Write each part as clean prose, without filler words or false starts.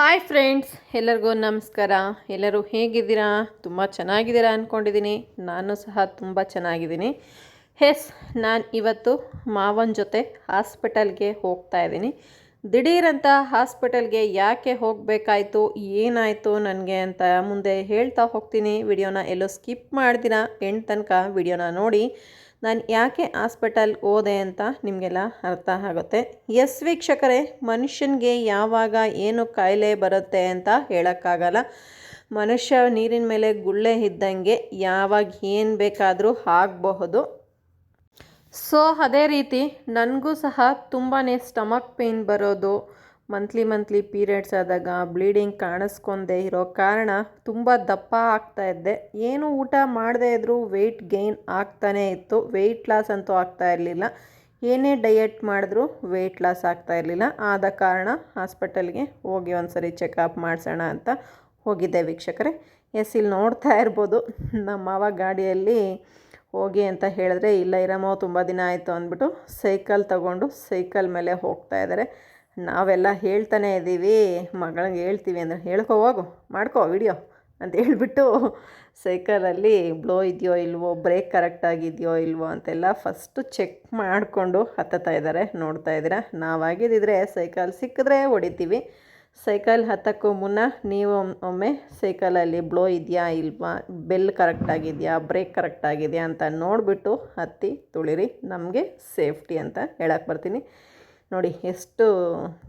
Hi friends, ಎಲ್ಲರಿಗೂ ನಮಸ್ಕಾರ. ಎಲ್ಲರೂ ಹೇಗಿದ್ದೀರಾ? ತುಂಬ ಚೆನ್ನಾಗಿದ್ದೀರಾ ಅಂದ್ಕೊಂಡಿದ್ದೀನಿ. ನಾನು ಸಹ ತುಂಬ ಚೆನ್ನಾಗಿದ್ದೀನಿ. ನಾನು ಇವತ್ತು ಮಾವನ ಜೊತೆ ಹಾಸ್ಪಿಟಲ್ಗೆ ಹೋಗ್ತಾ ಇದ್ದೀನಿ. ದಿಢೀರಂತ ಹಾಸ್ಪಿಟಲ್ಗೆ ಯಾಕೆ ಹೋಗಬೇಕಾಯ್ತು, ಏನಾಯಿತು ನನಗೆ ಅಂತ ಮುಂದೆ ಹೇಳ್ತಾ ಹೋಗ್ತೀನಿ. ವಿಡಿಯೋನ ಎಲ್ಲೋ ಸ್ಕಿಪ್ ಮಾಡ್ದಿರಾ ಎಂಡ್ ತನಕ ವಿಡಿಯೋನ ನೋಡಿ ನಾನು ಯಾಕೆ ಹಾಸ್ಪಿಟಲ್ಗೆ ಹೋದೆ ಅಂತ ನಿಮಗೆಲ್ಲ ಅರ್ಥ ಆಗುತ್ತೆ. ವೀಕ್ಷಕರೇ, ಮನುಷ್ಯನಿಗೆ ಯಾವಾಗ ಏನು ಕಾಯಿಲೆ ಬರುತ್ತೆ ಅಂತ ಹೇಳೋಕ್ಕಾಗಲ್ಲ. ಮನುಷ್ಯ ನೀರಿನ ಮೇಲೆ ಗುಳ್ಳೆ ಇದ್ದಂಗೆ ಯಾವಾಗ ಏನು ಬೇಕಾದರೂ ಆಗಬಹುದು. ಸೊ ಅದೇ ರೀತಿ ನನಗೂ ಸಹ ತುಂಬಾ ಸ್ಟಮಕ್ ಪೇಯ್ನ್ ಬರೋದು, ಮಂತ್ಲಿ ಪೀರಿಯಡ್ಸ್ ಆದಾಗ ಬ್ಲೀಡಿಂಗ್ ಕಾಣಿಸ್ಕೊಂಡೇ ಇರೋ ಕಾರಣ ತುಂಬ ದಪ್ಪ ಆಗ್ತಾಯಿದ್ದೆ. ಏನು ಊಟ ಮಾಡದೇ ಇದ್ದರೂ ವೆಯ್ಟ್ ಗೇನ್ ಆಗ್ತಾನೇ ಇತ್ತು. ವೆಯ್ಟ್ ಲಾಸ್ ಅಂತೂ ಆಗ್ತಾ ಇರಲಿಲ್ಲ. ಏನೇ ಡಯಟ್ ಮಾಡಿದ್ರೂ ವೆಯ್ಟ್ ಲಾಸ್ ಆಗ್ತಾ ಇರಲಿಲ್ಲ. ಆದ ಕಾರಣ ಹಾಸ್ಪಿಟಲ್ಗೆ ಹೋಗಿ ಒಂದ್ಸರಿ ಚೆಕಪ್ ಮಾಡಿಸೋಣ ಅಂತ ಹೋಗಿದ್ದೆ ವೀಕ್ಷಕರೇ. ಇಲ್ಲಿ ನೋಡ್ತಾ ಇರ್ಬೋದು, ನಮ್ಮ ಮಾವ ಗಾಡಿಯಲ್ಲಿ ಹೋಗಿ ಅಂತ ಹೇಳಿದ್ರೆ ಇಲ್ಲ ಇರಮ್ಮೋ ತುಂಬ ದಿನ ಆಯಿತು ಅಂದ್ಬಿಟ್ಟು ಸೈಕಲ್ ತಗೊಂಡು ಸೈಕಲ್ ಮೇಲೆ ಹೋಗ್ತಾ ಇದ್ದಾರೆ. ನಾವೆಲ್ಲ ಹೇಳ್ತಾನೆ ಇದ್ದೀವಿ, ಮಗಳಿಗೆ ಹೇಳ್ತೀವಿ ಅಂದರೆ ಹೇಳ್ಕೊ ಹೋಗು ಮಾಡ್ಕೋ ವಿಡಿಯೋ ಅಂತ ಹೇಳ್ಬಿಟ್ಟು ಸೈಕಲಲ್ಲಿ ಬ್ಲೋ ಇದೆಯೋ ಇಲ್ವೋ, ಬ್ರೇಕ್ ಕರೆಕ್ಟಾಗಿದೆಯೋ ಇಲ್ವೋ ಅಂತೆಲ್ಲ ಫಸ್ಟು ಚೆಕ್ ಮಾಡಿಕೊಂಡು ಹತ್ತುತ್ತಾ ಇದ್ದಾರೆ. ನೋಡ್ತಾ ಇದ್ದೀರಾ, ನಾವಾಗಿದ್ದಿದ್ರೆ ಸೈಕಲ್ ಸಿಕ್ಕಿದ್ರೆ ಹೊಡಿತೀವಿ. ಸೈಕಲ್ ಹತ್ತಕ್ಕೂ ಮುನ್ನ ನೀವು ಒಮ್ಮೆ ಸೈಕಲಲ್ಲಿ ಬ್ಲೋ ಇದೆಯಾ ಇಲ್ವಾ, ಬೆಲ್ ಕರೆಕ್ಟಾಗಿದೆಯಾ, ಬ್ರೇಕ್ ಕರೆಕ್ಟಾಗಿದೆಯಾ ಅಂತ ನೋಡಿಬಿಟ್ಟು ಹತ್ತಿ ತುಳಿರಿ. ನಮಗೆ ಸೇಫ್ಟಿ ಅಂತ ಹೇಳಕ್ಕೆ ಬರ್ತೀನಿ. ನೋಡಿ ಎಷ್ಟು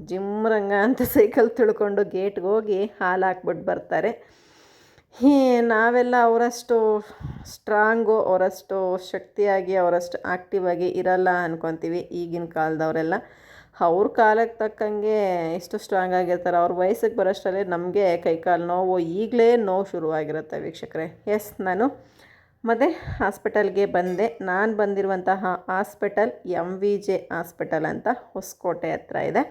ಜಿಮ್ರಂಗ ಅಂತ ಸೈಕಲ್ ತುಳ್ಕೊಂಡು ಗೇಟ್ಗೆ ಹೋಗಿ ಹಾಲು ಹಾಕ್ಬಿಟ್ಟು ಬರ್ತಾರೆ. ನಾವೆಲ್ಲ ಅವರಷ್ಟು ಸ್ಟ್ರಾಂಗು, ಅವರಷ್ಟು ಶಕ್ತಿಯಾಗಿ, ಅವರಷ್ಟು ಆ್ಯಕ್ಟಿವ್ ಆಗಿ ಇರಲ್ಲ ಅಂದ್ಕೊತೀವಿ. ಈಗಿನ ಕಾಲದವರೆಲ್ಲ ಅವ್ರ ಕಾಲಕ್ಕೆ ತಕ್ಕಂಗೆ ಎಷ್ಟು ಸ್ಟ್ರಾಂಗ್ ಆಗಿರ್ತಾರೆ. ಅವ್ರ ವಯಸ್ಸಿಗೆ ಬರೋಷ್ಟರಲ್ಲೇ ನಮಗೆ ಕೈಕಾಲು ನೋವು, ಈಗಲೇ ನೋವು ಶುರುವಾಗಿರುತ್ತೆ ವೀಕ್ಷಕರೇ. ನಾನು ಮತ್ತು ಹಾಸ್ಪಿಟಲ್ಗೆ ಬಂದೆ. ನಾನು ಬಂದಿರುವಂತಹ ಹಾಸ್ಪಿಟಲ್ MVJ ಹಾಸ್ಪಿಟಲ್ ಅಂತ ಹೊಸಕೋಟೆ ಹತ್ರ ಇದೆ.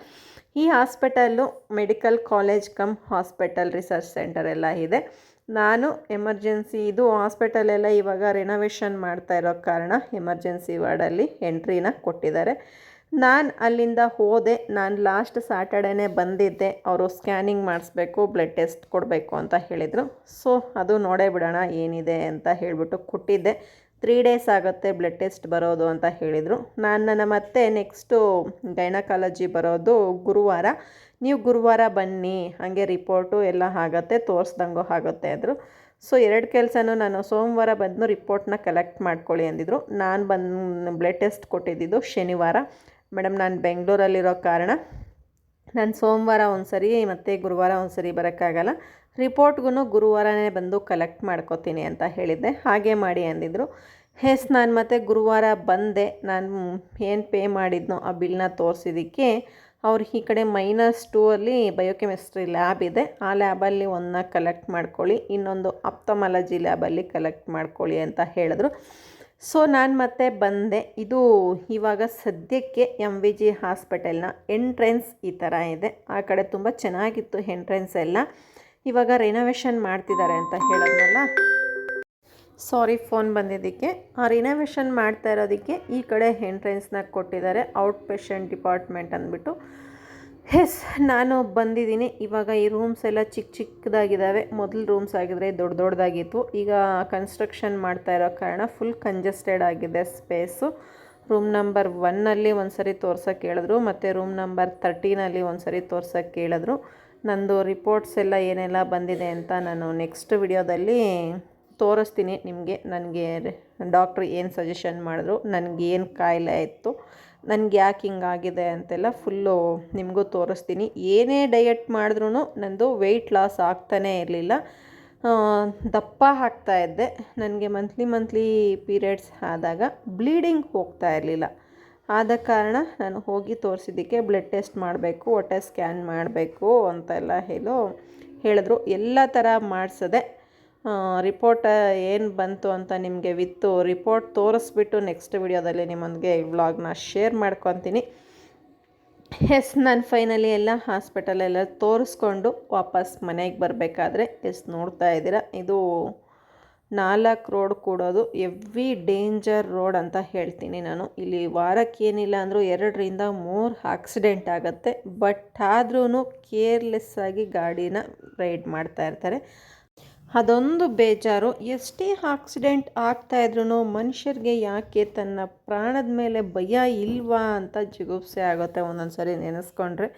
ಈ hospital medical college come hospital research centre ಎಲ್ಲ ಇದೆ. ನಾನು ಎಮರ್ಜೆನ್ಸಿ, ಇದು ಹಾಸ್ಪಿಟಲೆಲ್ಲ ಇವಾಗ ರಿನೋವೇಷನ್ ಮಾಡ್ತಾ ಇರೋ ಕಾರಣ ಎಮರ್ಜೆನ್ಸಿ ವಾರ್ಡಲ್ಲಿ ಎಂಟ್ರಿನ ಕೊಟ್ಟಿದ್ದಾರೆ. ನಾನು ಅಲ್ಲಿಂದ ಹೋದೆ. ನಾನು ಲಾಸ್ಟ್ ಸ್ಯಾಟರ್ಡೇನೇ ಬಂದಿದ್ದೆ. ಅವರು ಸ್ಕ್ಯಾನಿಂಗ್ ಮಾಡಿಸ್ಬೇಕು, ಬ್ಲಡ್ ಟೆಸ್ಟ್ ಕೊಡಬೇಕು ಅಂತ ಹೇಳಿದರು. ಸೊ ಅದು ನೋಡೇ ಬಿಡೋಣ ಏನಿದೆ ಅಂತ ಹೇಳಿಬಿಟ್ಟು ಕೊಟ್ಟಿದ್ದೆ. 3 days ಆಗುತ್ತೆ ಬ್ಲಡ್ ಟೆಸ್ಟ್ ಬರೋದು ಅಂತ ಹೇಳಿದರು. ನನ್ನ ಮತ್ತೆ ನೆಕ್ಸ್ಟು ಗೈನಕಾಲಜಿ ಬರೋದು ಗುರುವಾರ. ನೀವು ಗುರುವಾರ ಬನ್ನಿ, ಹಾಗೆ ರಿಪೋರ್ಟು ಎಲ್ಲ ಆಗುತ್ತೆ, ತೋರಿಸ್ದಂಗೂ ಆಗುತ್ತೆ ಅಂದರು. ಸೊ 2 ಕೆಲಸನೂ ನಾನು ಸೋಮವಾರ ಬಂದು ರಿಪೋರ್ಟ್ನ ಕಲೆಕ್ಟ್ ಮಾಡ್ಕೊಳ್ಳಿ ಅಂದಿದ್ರು. ನಾನು ಬಂದು ಬ್ಲಡ್ ಟೆಸ್ಟ್ ಕೊಟ್ಟಿದ್ದು ಶನಿವಾರ. ಮೇಡಮ್, ನಾನು ಬೆಂಗಳೂರಲ್ಲಿರೋ ಕಾರಣ ನಾನು ಸೋಮವಾರ ಒಂದು ಸರಿ ಮತ್ತು ಗುರುವಾರ ಒಂದು ಸರಿ ಬರೋಕ್ಕಾಗಲ್ಲ, ರಿಪೋರ್ಟ್ಗೂ ಗುರುವಾರನೇ ಬಂದು ಕಲೆಕ್ಟ್ ಮಾಡ್ಕೋತೀನಿ ಅಂತ ಹೇಳಿದ್ದೆ. ಹಾಗೆ ಮಾಡಿ ಅಂದಿದ್ರು. ನಾನು ಮತ್ತೆ ಗುರುವಾರ ಬಂದೆ. ನಾನು ಏನು ಪೇ ಮಾಡಿದ್ನೋ ಆ ಬಿಲ್ನ ತೋರಿಸಿದ್ದಕ್ಕೆ ಅವ್ರು ಈ ಕಡೆ -2 ಅಲ್ಲಿ ಬಯೋಕೆಮಿಸ್ಟ್ರಿ ಲ್ಯಾಬ್ ಇದೆ, ಆ ಲ್ಯಾಬಲ್ಲಿ ಒಂದನ್ನ ಕಲೆಕ್ಟ್ ಮಾಡ್ಕೊಳ್ಳಿ, ಇನ್ನೊಂದು ಆಪ್ಥಮಾಲಜಿ ಲ್ಯಾಬಲ್ಲಿ ಕಲೆಕ್ಟ್ ಮಾಡ್ಕೊಳ್ಳಿ ಅಂತ ಹೇಳಿದ್ರು. ಸೊ ನಾನು ಮತ್ತೆ ಬಂದೆ. ಇದು ಇವಾಗ ಸದ್ಯಕ್ಕೆ MVJ ಹಾಸ್ಪಿಟಲ್ನ ಎಂಟ್ರೆನ್ಸ್ ಈ ಥರ ಇದೆ. ಆ ಕಡೆ ತುಂಬ ಚೆನ್ನಾಗಿತ್ತು ಎಂಟ್ರೆನ್ಸ್ ಎಲ್ಲ. ಇವಾಗ ರಿನೋವೇಷನ್ ಮಾಡ್ತಿದ್ದಾರೆ ಅಂತ ಹೇಳಿದ್ನಲ್ಲ, ಸಾರಿ ಫೋನ್ ಬಂದಿದ್ದಕ್ಕೆ. ಆ ರಿನೋವೇಷನ್ ಮಾಡ್ತಾ ಇರೋದಕ್ಕೆ ಈ ಕಡೆ ಎಂಟ್ರೆನ್ಸ್ನ ಕೊಟ್ಟಿದ್ದಾರೆ, ಔಟ್ ಪೇಷಂಟ್ ಡಿಪಾರ್ಟ್ಮೆಂಟ್ ಅಂದ್ಬಿಟ್ಟು. ನಾನು ಬಂದಿದ್ದೀನಿ. ಇವಾಗ ಈ ರೂಮ್ಸ್ ಎಲ್ಲ ಚಿಕ್ಕದಾಗಿದ್ದಾವೆ. ಮೊದಲು ರೂಮ್ಸ್ ಆಗಿದ್ರೆ ದೊಡ್ಡದಾಗಿತ್ತು. ಈಗ ಕನ್ಸ್ಟ್ರಕ್ಷನ್ ಮಾಡ್ತಾ ಇರೋ ಕಾರಣ ಫುಲ್ ಕಂಜೆಸ್ಟೆಡ್ ಆಗಿದೆ ಸ್ಪೇಸು. ರೂಮ್ ನಂಬರ್ 1 ಒಂದು ಸರಿ ತೋರ್ಸೋಕ್ಕೆ ಹೇಳಿದ್ರು, ಮತ್ತು ರೂಮ್ ನಂಬರ್ 13 ಒಂದು ಸರಿ ತೋರ್ಸೋಕ್ಕೆ ಹೇಳಿದ್ರು. ನಂದು ರಿಪೋರ್ಟ್ಸ್ ಎಲ್ಲ ಏನೆಲ್ಲ ಬಂದಿದೆ ಅಂತ ನಾನು ನೆಕ್ಸ್ಟ್ ವಿಡಿಯೋದಲ್ಲಿ ತೋರಿಸ್ತೀನಿ ನಿಮಗೆ. ನನಗೆ ಡಾಕ್ಟ್ರು ಏನು ಸಜೆಷನ್ ಮಾಡಿದ್ರು, ನನಗೇನು ಕಾಯಿಲೆ ಇತ್ತು, ನನಗೆ ಯಾಕೆ ಹಿಂಗಾಗಿದೆ ಅಂತೆಲ್ಲ ಫುಲ್ಲು ನಿಮಗೂ ತೋರಿಸ್ತೀನಿ. ಏನೇ ಡಯಟ್ ಮಾಡಿದ್ರೂ ನಂದು ವೆಯ್ಟ್ ಲಾಸ್ ಆಗ್ತಾನೇ ಇರಲಿಲ್ಲ, ದಪ್ಪ ಆಗ್ತಾಯಿದ್ದೆ. ನನಗೆ ಮಂತ್ಲಿ ಪೀರಿಯಡ್ಸ್ ಆದಾಗ ಬ್ಲೀಡಿಂಗ್ ಹೋಗ್ತಾ ಇರಲಿಲ್ಲ. ಆದ ಕಾರಣ ನಾನು ಹೋಗಿ ತೋರಿಸಿದ್ದಕ್ಕೆ ಬ್ಲಡ್ ಟೆಸ್ಟ್ ಮಾಡಬೇಕು, ಹೊಟ್ಟೆ ಸ್ಕ್ಯಾನ್ ಮಾಡಬೇಕು ಅಂತೆಲ್ಲ ಹೇಳಿದ್ರು. ಎಲ್ಲ ಥರ ಮಾಡಿಸಿದೆ. ರಿಪೋರ್ಟ್ ಏನು ಬಂತು ಅಂತ ನಿಮಗೆ ವಿತ್ತು ರಿಪೋರ್ಟ್ ತೋರಿಸ್ಬಿಟ್ಟು ನೆಕ್ಸ್ಟ್ ವಿಡಿಯೋದಲ್ಲಿ ನಿಮ್ಮೊಂದಿಗೆ ವ್ಲಾಗ್ನ ಶೇರ್ ಮಾಡ್ಕೊತೀನಿ. ನಾನು ಫೈನಲಿ ಎಲ್ಲ ಹಾಸ್ಪಿಟಲೆಲ್ಲ ತೋರಿಸ್ಕೊಂಡು ವಾಪಸ್ ಮನೆಗೆ ಬರಬೇಕಾದ್ರೆ ನೋಡ್ತಾ ಇದ್ದೀರಾ, ಇದು 4 ರೋಡ್ ಕೂಡೋದು ಎವ್ವಿ ಡೇಂಜರ್ ರೋಡ್ ಅಂತ ಹೇಳ್ತೀನಿ ನಾನು. ಇಲ್ಲಿ ವಾರಕ್ಕೇನಿಲ್ಲ ಅಂದರೂ 2ರಿಂದ 3 ಆಕ್ಸಿಡೆಂಟ್ ಆಗುತ್ತೆ. ಬಟ್ ಆದ್ರೂ ಕೇರ್ಲೆಸ್ಸಾಗಿ ಗಾಡಿನ ರೈಡ್ ಮಾಡ್ತಾ ಇರ್ತಾರೆ. ಅದೊಂದು ಬೇಜಾರು. ಎಷ್ಟೇ ಆಕ್ಸಿಡೆಂಟ್ ಆಗ್ತಾಯಿದ್ರೂ ಮನುಷ್ಯರಿಗೆ ಯಾಕೆ ತನ್ನ ಪ್ರಾಣದ ಮೇಲೆ ಭಯ ಇಲ್ವಾ ಅಂತ ಜಿಗುಪ್ಸೆ ಆಗುತ್ತೆ ಒಂದೊಂದು ಸರಿ ನೆನೆಸ್ಕೊಂಡ್ರೆ.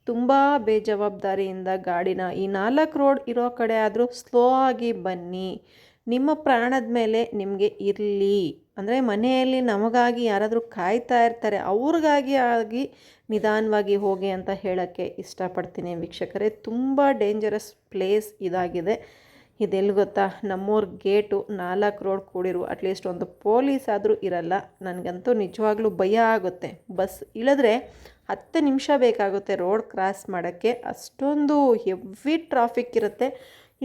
ತುಂಬ ಬೇಜವಾಬ್ದಾರಿಯಿಂದ ಗಾಡಿನ ಈ 4 ರೋಡ್ ಇರೋ ಕಡೆ ಆದರೂ ಸ್ಲೋ ಆಗಿ ಬನ್ನಿ. ನಿಮ್ಮ ಪ್ರಾಣದ ಮೇಲೆ ನಿಮಗೆ ಇರಲಿ. ಅಂದರೆ ಮನೆಯಲ್ಲಿ ನಮಗಾಗಿ ಯಾರಾದರೂ ಕಾಯ್ತಾ ಇರ್ತಾರೆ, ಅವ್ರಿಗಾಗಿ ನಿಧಾನವಾಗಿ ಹೋಗಿ ಅಂತ ಹೇಳೋಕ್ಕೆ ಇಷ್ಟಪಡ್ತೀನಿ ವೀಕ್ಷಕರೇ. ತುಂಬ ಡೇಂಜರಸ್ ಪ್ಲೇಸ್ ಇದಾಗಿದೆ. ಇದೆಲ್ಲಿ ಗೊತ್ತಾ, ನಮ್ಮೂರ ಗೇಟು 4 ರೋಡ್ ಕೂಡಿರುವ ಅಟ್ಲೀಸ್ಟ್ ಒಂದು ಪೊಲೀಸ್ ಆದರೂ ಇರಲ್ಲ. ನನಗಂತೂ ನಿಜವಾಗ್ಲೂ ಭಯ ಆಗುತ್ತೆ. ಬಸ್ ಇಳಿದ್ರೆ 10 ನಿಮಿಷ ಬೇಕಾಗುತ್ತೆ ರೋಡ್ ಕ್ರಾಸ್ ಮಾಡೋಕ್ಕೆ, ಅಷ್ಟೊಂದು ಹೆವಿ ಟ್ರಾಫಿಕ್ ಇರುತ್ತೆ.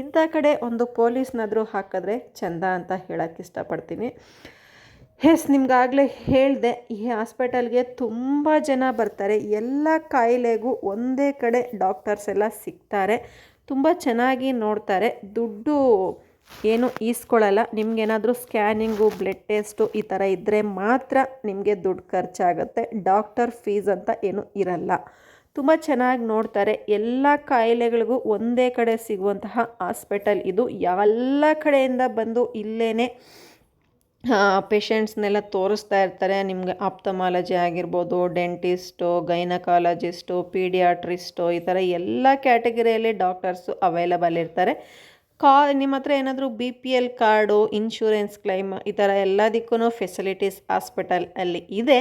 ಇಂಥ ಕಡೆ ಒಂದು ಪೊಲೀಸ್ನಾದರೂ ಹಾಕಿದ್ರೆ ಚೆಂದ ಅಂತ ಹೇಳೋಕ್ಕೆ ಇಷ್ಟಪಡ್ತೀನಿ. ನಿಮಗಾಗಲೇ ಹೇಳಿದೆ, ಈ ಹಾಸ್ಪಿಟಲ್ಗೆ ತುಂಬ ಜನ ಬರ್ತಾರೆ. ಎಲ್ಲ ಕಾಯಿಲೆಗೂ ಒಂದೇ ಕಡೆ ಡಾಕ್ಟರ್ಸ್ ಎಲ್ಲ ಸಿಗ್ತಾರೆ. ತುಂಬ ಚೆನ್ನಾಗಿ ನೋಡ್ತಾರೆ. ದುಡ್ಡು ಏನು ಈಸ್ಕೊಳ್ಳಲ್ಲ. ನಿಮಗೇನಾದರೂ ಸ್ಕ್ಯಾನಿಂಗು, ಬ್ಲಡ್ ಟೆಸ್ಟು ಈ ಥರ ಇದ್ದರೆ ಮಾತ್ರ ನಿಮಗೆ ದುಡ್ಡು ಖರ್ಚಾಗುತ್ತೆ. ಡಾಕ್ಟರ್ ಫೀಸ್ ಅಂತ ಏನೂ ಇರಲ್ಲ. ತುಂಬ ಚೆನ್ನಾಗಿ ನೋಡ್ತಾರೆ. ಎಲ್ಲ ಕಾಯಿಲೆಗಳಿಗೂ ಒಂದೇ ಕಡೆ ಸಿಗುವಂತಹ ಹಾಸ್ಪಿಟಲ್ ಇದು. ಎಲ್ಲ ಕಡೆಯಿಂದ ಬಂದು ಇಲ್ಲೇ ಪೇಷಂಟ್ಸ್ನೆಲ್ಲ ತೋರಿಸ್ತಾ ಇರ್ತಾರೆ. ನಿಮಗೆ ಆಪ್ತಮಾಲಜಿ ಆಗಿರ್ಬೋದು, ಡೆಂಟಿಸ್ಟು, ಗೈನಕಾಲಜಿಸ್ಟು, ಪೀಡಿಯಾಟ್ರಿಸ್ಟು, ಈ ಥರ ಎಲ್ಲ ಕ್ಯಾಟಗರಿಯಲ್ಲಿ ಡಾಕ್ಟರ್ಸು ಅವೈಲಬಲ್ ಇರ್ತಾರೆ. ನಿಮ್ಮ ಹತ್ರ ಏನಾದರೂ BPL ಕಾರ್ಡು, ಇನ್ಶೂರೆನ್ಸ್ ಕ್ಲೈಮ್ ಈ ಥರ ಎಲ್ಲದಕ್ಕೂ ಫೆಸಿಲಿಟೀಸ್ ಹಾಸ್ಪಿಟಲ್ ಅಲ್ಲಿ ಇದೆ.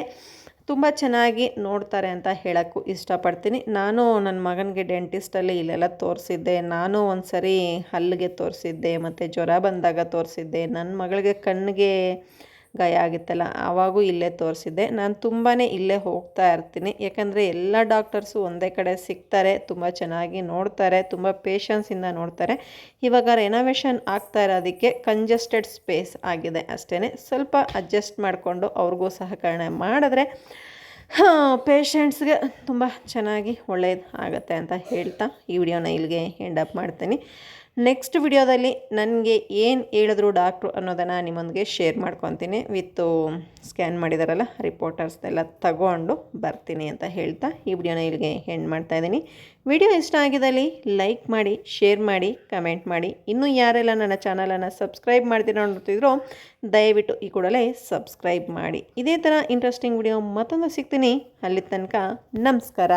ತುಂಬ ಚೆನ್ನಾಗಿ ನೋಡ್ತಾರೆ ಅಂತ ಹೇಳೋಕ್ಕೂ ಇಷ್ಟಪಡ್ತೀನಿ. ನಾನು ನನ್ನ ಮಗನಿಗೆ ಡೆಂಟಿಸ್ಟಲ್ಲಿ ಇಲ್ಲೆಲ್ಲ ತೋರಿಸಿದ್ದೆ. ನಾನು ಒಂದು ಸರಿ ಹಲ್ಲಿಗೆ ತೋರಿಸಿದ್ದೆ, ಮತ್ತು ಜ್ವರ ಬಂದಾಗ ತೋರಿಸಿದ್ದೆ. ನನ್ನ ಮಗಳಿಗೆ ಕಣ್ಣಿಗೆ ಗಾಯ ಆಗಿತ್ತಲ್ಲ, ಆವಾಗೂ ಇಲ್ಲೇ ತೋರಿಸಿದ್ದೆ. ನಾನು ತುಂಬಾ ಇಲ್ಲೇ ಹೋಗ್ತಾ ಇರ್ತೀನಿ. ಯಾಕಂದರೆ ಎಲ್ಲ ಡಾಕ್ಟರ್ಸು ಒಂದೇ ಕಡೆ ಸಿಗ್ತಾರೆ, ತುಂಬ ಚೆನ್ನಾಗಿ ನೋಡ್ತಾರೆ, ತುಂಬ ಪೇಷನ್ಸಿಂದ ನೋಡ್ತಾರೆ. ಇವಾಗ ರೆನೋವೇಷನ್ ಆಗ್ತಾ ಇರೋದಕ್ಕೆ ಕಂಜೆಸ್ಟೆಡ್ ಸ್ಪೇಸ್ ಆಗಿದೆ ಅಷ್ಟೇ. ಸ್ವಲ್ಪ ಅಡ್ಜಸ್ಟ್ ಮಾಡಿಕೊಂಡು ಅವ್ರಿಗೂ ಸಹಕರಣೆ ಮಾಡಿದ್ರೆ ಪೇಷಂಟ್ಸ್ಗೆ ತುಂಬ ಚೆನ್ನಾಗಿ ಒಳ್ಳೇದು ಆಗುತ್ತೆ ಅಂತ ಹೇಳ್ತಾ ಈ ವಿಡಿಯೋನ ಇಲ್ಲಿಗೆ ಎಂಡ್ ಅಪ್ ಮಾಡ್ತೀನಿ. ನೆಕ್ಸ್ಟ್ ವಿಡಿಯೋದಲ್ಲಿ ನನಗೆ ಏನು ಹೇಳಿದ್ರು ಡಾಕ್ಟ್ರು ಅನ್ನೋದನ್ನು ನಿಮ್ಮೊಂದಿಗೆ ಶೇರ್ ಮಾಡ್ಕೊತೀನಿ. ವಿತ್ತು ಸ್ಕ್ಯಾನ್ ಮಾಡಿದಾರಲ್ಲ ರಿಪೋರ್ಟರ್ಸ್ನೆಲ್ಲ ತಗೊಂಡು ಬರ್ತೀನಿ ಅಂತ ಹೇಳ್ತಾ ಈ ವಿಡಿಯೋನ ಇಲ್ಲಿಗೆ ಎಂಡ್ ಮಾಡ್ತಾಯಿದ್ದೀನಿ. ವಿಡಿಯೋ ಇಷ್ಟ ಆಗಿದ್ದಲ್ಲಿ ಲೈಕ್ ಮಾಡಿ, ಶೇರ್ ಮಾಡಿ, ಕಮೆಂಟ್ ಮಾಡಿ. ಇನ್ನೂ ಯಾರೆಲ್ಲ ನನ್ನ ಚಾನಲನ್ನು ಸಬ್ಸ್ಕ್ರೈಬ್ ಮಾಡ್ತೀರೋ ನೋಡ್ತಿದ್ರು ದಯವಿಟ್ಟು ಈ ಕೂಡಲೇ ಸಬ್ಸ್ಕ್ರೈಬ್ ಮಾಡಿ. ಇದೇ ಥರ ಇಂಟ್ರೆಸ್ಟಿಂಗ್ ವಿಡಿಯೋ ಮತ್ತೊಂದು ಸಿಗ್ತೀನಿ. ಅಲ್ಲಿ ತನಕ ನಮಸ್ಕಾರ.